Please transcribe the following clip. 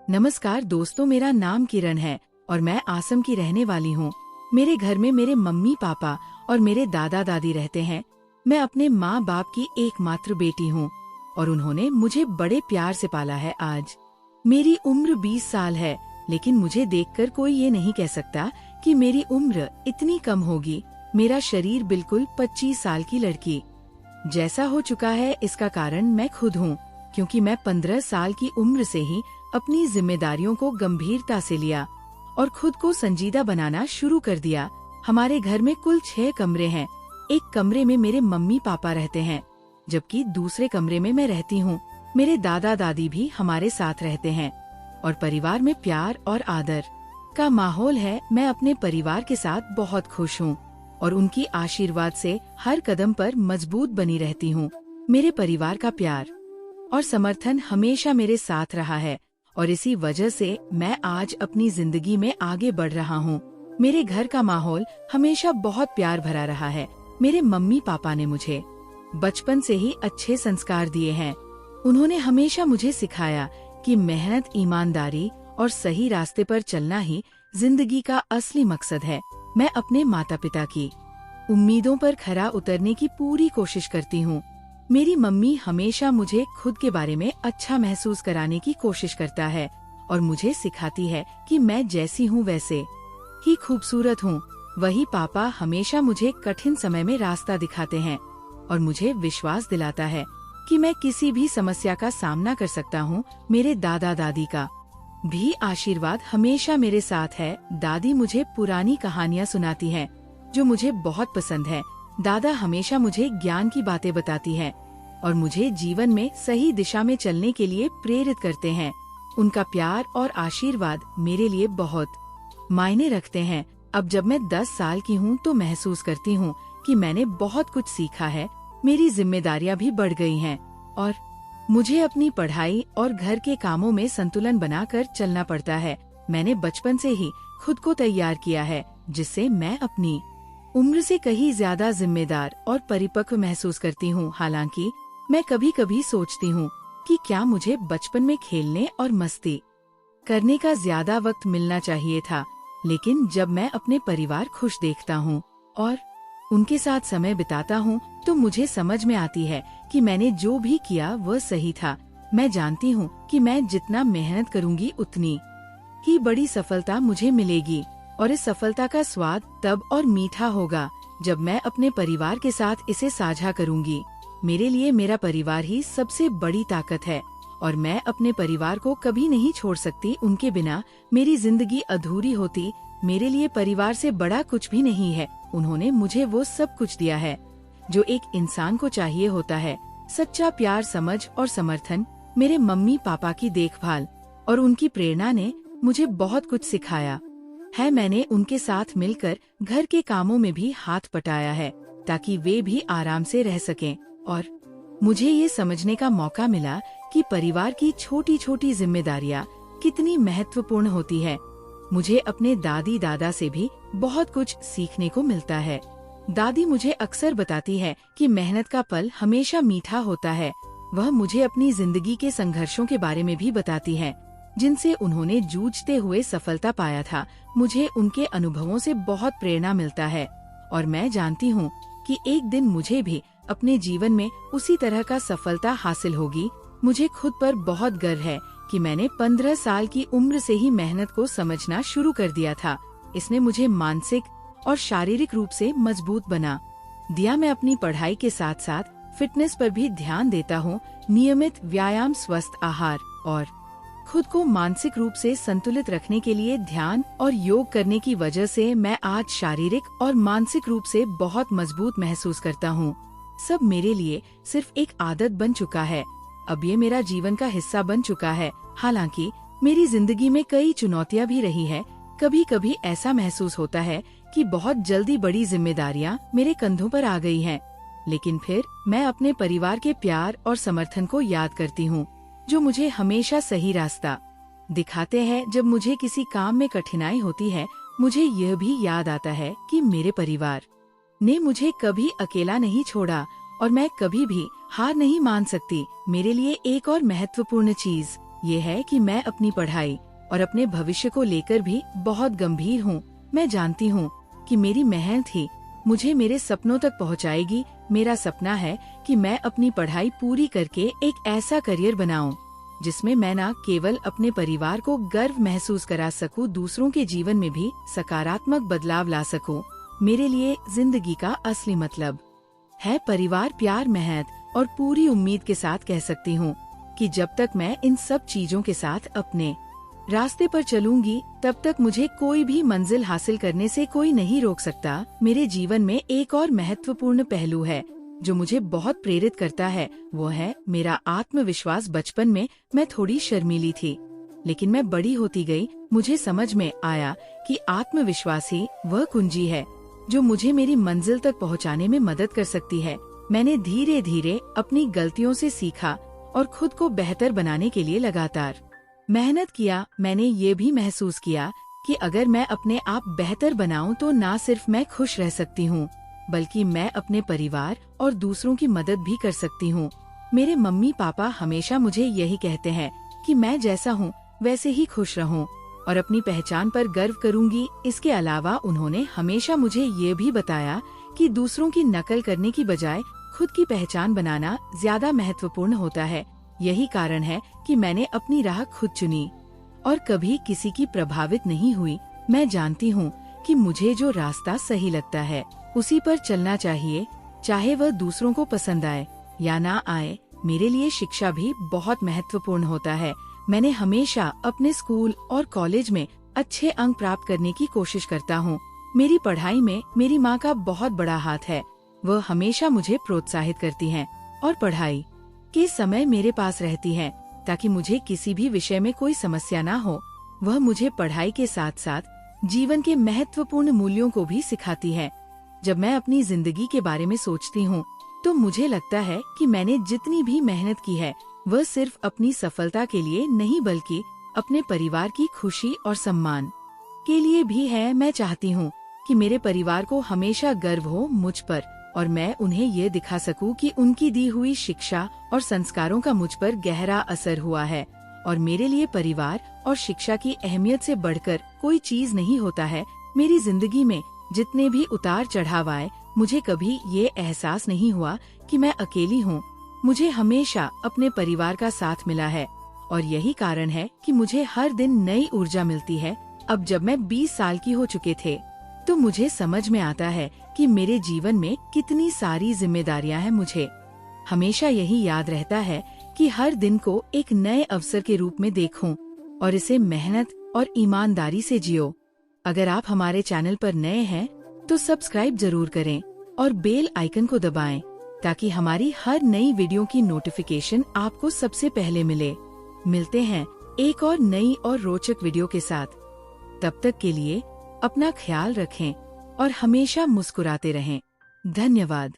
नमस्कार दोस्तों, मेरा नाम किरण है और मैं आसम की रहने वाली हूँ। मेरे घर में मेरे मम्मी पापा और मेरे दादा दादी रहते हैं। मैं अपने माँ बाप की एकमात्र बेटी हूँ और उन्होंने मुझे बड़े प्यार से पाला है। आज मेरी उम्र 20 साल है, लेकिन मुझे देखकर कोई ये नहीं कह सकता कि मेरी उम्र इतनी कम होगी। मेरा शरीर बिल्कुल 25 साल की लड़की जैसा हो चुका है। इसका कारण मैं खुद हूँ, क्योंकि मैं 15 साल की उम्र से ही अपनी जिम्मेदारियों को गंभीरता से लिया और खुद को संजीदा बनाना शुरू कर दिया। हमारे घर में कुल 6 कमरे हैं। एक कमरे में मेरे मम्मी पापा रहते हैं, जबकि दूसरे कमरे में मैं रहती हूँ। मेरे दादा दादी भी हमारे साथ रहते हैं और परिवार में प्यार और आदर का माहौल है। मैं अपने परिवार के साथ बहुत खुश हूँ और उनकी आशीर्वाद से हर कदम पर मजबूत बनी रहती हूँ। मेरे परिवार का प्यार और समर्थन हमेशा मेरे साथ रहा है और इसी वजह से मैं आज अपनी जिंदगी में आगे बढ़ रहा हूँ। मेरे घर का माहौल हमेशा बहुत प्यार भरा रहा है। मेरे मम्मी पापा ने मुझे बचपन से ही अच्छे संस्कार दिए हैं। उन्होंने हमेशा मुझे सिखाया कि मेहनत, ईमानदारी और सही रास्ते पर चलना ही जिंदगी का असली मकसद है। मैं अपने माता पिता की उम्मीदों पर खरा उतरने की पूरी कोशिश करती हूँ। मेरी मम्मी हमेशा मुझे खुद के बारे में अच्छा महसूस कराने की कोशिश करता है और मुझे सिखाती है कि मैं जैसी हूँ वैसे ही खूबसूरत हूँ। वही पापा हमेशा मुझे कठिन समय में रास्ता दिखाते हैं और मुझे विश्वास दिलाता है कि मैं किसी भी समस्या का सामना कर सकता हूँ। मेरे दादा दादी का भी आशीर्वाद हमेशा मेरे साथ है। दादी मुझे पुरानी कहानियाँ सुनाती हैं, जो मुझे बहुत पसंद है। दादा हमेशा मुझे ज्ञान की बातें बताती हैं और मुझे जीवन में सही दिशा में चलने के लिए प्रेरित करते हैं। उनका प्यार और आशीर्वाद मेरे लिए बहुत मायने रखते हैं। अब जब मैं 10 साल की हूँ तो महसूस करती हूँ कि मैंने बहुत कुछ सीखा है। मेरी जिम्मेदारियाँ भी बढ़ गई हैं और मुझे अपनी पढ़ाई और घर के कामों में संतुलन बनाकर चलना पड़ता है। मैंने बचपन से ही खुद को तैयार किया है, जिससे मैं अपनी उम्र से कहीं ज्यादा जिम्मेदार और परिपक्व महसूस करती हूँ। हालांकि मैं कभी कभी सोचती हूँ कि क्या मुझे बचपन में खेलने और मस्ती करने का ज्यादा वक्त मिलना चाहिए था, लेकिन जब मैं अपने परिवार खुश देखता हूँ और उनके साथ समय बिताता हूँ तो मुझे समझ में आती है कि मैंने जो भी किया वह सही था। मैं जानती हूँ कि मैं जितना मेहनत करूँगी उतनी ही बड़ी सफलता मुझे मिलेगी और इस सफलता का स्वाद तब और मीठा होगा जब मैं अपने परिवार के साथ इसे साझा करूंगी। मेरे लिए मेरा परिवार ही सबसे बड़ी ताकत है और मैं अपने परिवार को कभी नहीं छोड़ सकती। उनके बिना मेरी जिंदगी अधूरी होती। मेरे लिए परिवार से बड़ा कुछ भी नहीं है। उन्होंने मुझे वो सब कुछ दिया है जो एक इंसान को चाहिए होता है: सच्चा प्यार, समझ और समर्थन। मेरे मम्मी पापा की देखभाल और उनकी प्रेरणा ने मुझे बहुत कुछ सिखाया है। मैंने उनके साथ मिलकर घर के कामों में भी हाथ बटाया है ताकि वे भी आराम से रह सकें और मुझे ये समझने का मौका मिला कि परिवार की छोटी छोटी जिम्मेदारियां कितनी महत्वपूर्ण होती है। मुझे अपने दादी दादा से भी बहुत कुछ सीखने को मिलता है। दादी मुझे अक्सर बताती है कि मेहनत का फल हमेशा मीठा होता है। वह मुझे अपनी जिंदगी के संघर्षों के बारे में भी बताती है, जिनसे उन्होंने जूझते हुए सफलता पाया था। मुझे उनके अनुभवों से बहुत प्रेरणा मिलता है और मैं जानती हूँ कि एक दिन मुझे भी अपने जीवन में उसी तरह का सफलता हासिल होगी। मुझे खुद पर बहुत गर्व है कि मैंने 15 साल की उम्र से ही मेहनत को समझना शुरू कर दिया था। इसने मुझे मानसिक और शारीरिक रूप से मजबूत बना दिया। मैं अपनी पढ़ाई के साथ साथ फिटनेस पर भी ध्यान देता हूँ। नियमित व्यायाम, स्वस्थ आहार और खुद को मानसिक रूप से संतुलित रखने के लिए ध्यान और योग करने की वजह से मैं आज शारीरिक और मानसिक रूप से बहुत मजबूत महसूस करता हूँ। सब मेरे लिए सिर्फ एक आदत बन चुका है। अब ये मेरा जीवन का हिस्सा बन चुका है। हालांकि मेरी जिंदगी में कई चुनौतियाँ भी रही है। कभी कभी ऐसा महसूस होता है कि बहुत जल्दी बड़ी जिम्मेदारियाँ मेरे कंधों पर आ गई हैं। लेकिन फिर मैं अपने परिवार के प्यार और समर्थन को याद करती हूँ, जो मुझे हमेशा सही रास्ता दिखाते हैं। जब मुझे किसी काम में कठिनाई होती है, मुझे यह भी याद आता है कि मेरे परिवार ने मुझे कभी अकेला नहीं छोड़ा और मैं कभी भी हार नहीं मान सकती। मेरे लिए एक और महत्वपूर्ण चीज ये है कि मैं अपनी पढ़ाई और अपने भविष्य को लेकर भी बहुत गंभीर हूँ। मैं जानती हूँ कि मेरी मेहनत ही मुझे मेरे सपनों तक पहुँचाएगी। मेरा सपना है कि मैं अपनी पढ़ाई पूरी करके एक ऐसा करियर बनाऊं जिसमें मैं न केवल अपने परिवार को गर्व महसूस करा सकूं, दूसरों के जीवन में भी सकारात्मक बदलाव ला सकूं। मेरे लिए जिंदगी का असली मतलब है परिवार, प्यार, मेहनत और पूरी उम्मीद के साथ कह सकती हूँ कि जब तक मैं इन सब चीजों के साथ अपने रास्ते पर चलूंगी, तब तक मुझे कोई भी मंजिल हासिल करने से कोई नहीं रोक सकता। मेरे जीवन में एक और महत्वपूर्ण पहलू है जो मुझे बहुत प्रेरित करता है, वो है मेरा आत्मविश्वास। बचपन में मैं थोड़ी शर्मीली थी, लेकिन मैं बड़ी होती गई। मुझे समझ में आया कि आत्मविश्वास ही वह कुंजी है जो मुझे मेरी मंजिल तक पहुंचाने में मदद कर सकती है। मैंने धीरे धीरे अपनी गलतियों से सीखा और खुद को बेहतर बनाने के लिए लगातार मेहनत किया। मैंने ये भी महसूस किया कि अगर मैं अपने आप बेहतर बनाऊं तो न सिर्फ मैं खुश रह सकती हूँ, बल्कि मैं अपने परिवार और दूसरों की मदद भी कर सकती हूँ। मेरे मम्मी पापा हमेशा मुझे यही कहते हैं कि मैं जैसा हूँ वैसे ही खुश रहूँ और अपनी पहचान पर गर्व करूँगी। इसके अलावा उन्होंने हमेशा मुझे ये भी बताया कि दूसरों की नकल करने की बजाय खुद की पहचान बनाना ज्यादा महत्वपूर्ण होता है। यही कारण है कि मैंने अपनी राह खुद चुनी और कभी किसी की प्रभावित नहीं हुई। मैं जानती हूँ कि मुझे जो रास्ता सही लगता है उसी पर चलना चाहिए, चाहे वह दूसरों को पसंद आए या ना आए। मेरे लिए शिक्षा भी बहुत महत्वपूर्ण होता है। मैंने हमेशा अपने स्कूल और कॉलेज में अच्छे अंक प्राप्त करने की कोशिश करता हूँ। मेरी पढ़ाई में मेरी माँ का बहुत बड़ा हाथ है। वह हमेशा मुझे प्रोत्साहित करती हैं और पढ़ाई के समय मेरे पास रहती हैं ताकि मुझे किसी भी विषय में कोई समस्या ना हो। वह मुझे पढ़ाई के साथ साथ जीवन के महत्वपूर्ण मूल्यों को भी सिखाती है। जब मैं अपनी जिंदगी के बारे में सोचती हूँ तो मुझे लगता है कि मैंने जितनी भी मेहनत की है वह सिर्फ अपनी सफलता के लिए नहीं, बल्कि अपने परिवार की खुशी और सम्मान के लिए भी है। मैं चाहती हूँ कि मेरे परिवार को हमेशा गर्व हो मुझ पर और मैं उन्हें ये दिखा सकूं कि उनकी दी हुई शिक्षा और संस्कारों का मुझ पर गहरा असर हुआ है। और मेरे लिए परिवार और शिक्षा की अहमियत से बढ़कर कोई चीज नहीं होता है। मेरी जिंदगी में जितने भी उतार चढ़ाव आए, मुझे कभी ये एहसास नहीं हुआ कि मैं अकेली हूँ। मुझे हमेशा अपने परिवार का साथ मिला है और यही कारण है कि मुझे हर दिन नई ऊर्जा मिलती है। अब जब मैं 20 साल की हो चुके थे तो मुझे समझ में आता है कि मेरे जीवन में कितनी सारी जिम्मेदारियां हैं। मुझे हमेशा यही याद रहता है कि हर दिन को एक नए अवसर के रूप में देखूं और इसे मेहनत और ईमानदारी से जियो। अगर आप हमारे चैनल पर नए हैं तो सब्सक्राइब जरूर करें और बेल आइकन को दबाएं ताकि हमारी हर नई वीडियो की नोटिफिकेशन आपको सबसे पहले मिले। मिलते हैं एक और नई और रोचक वीडियो के साथ। तब तक के लिए अपना ख्याल रखें और हमेशा मुस्कुराते रहें। धन्यवाद।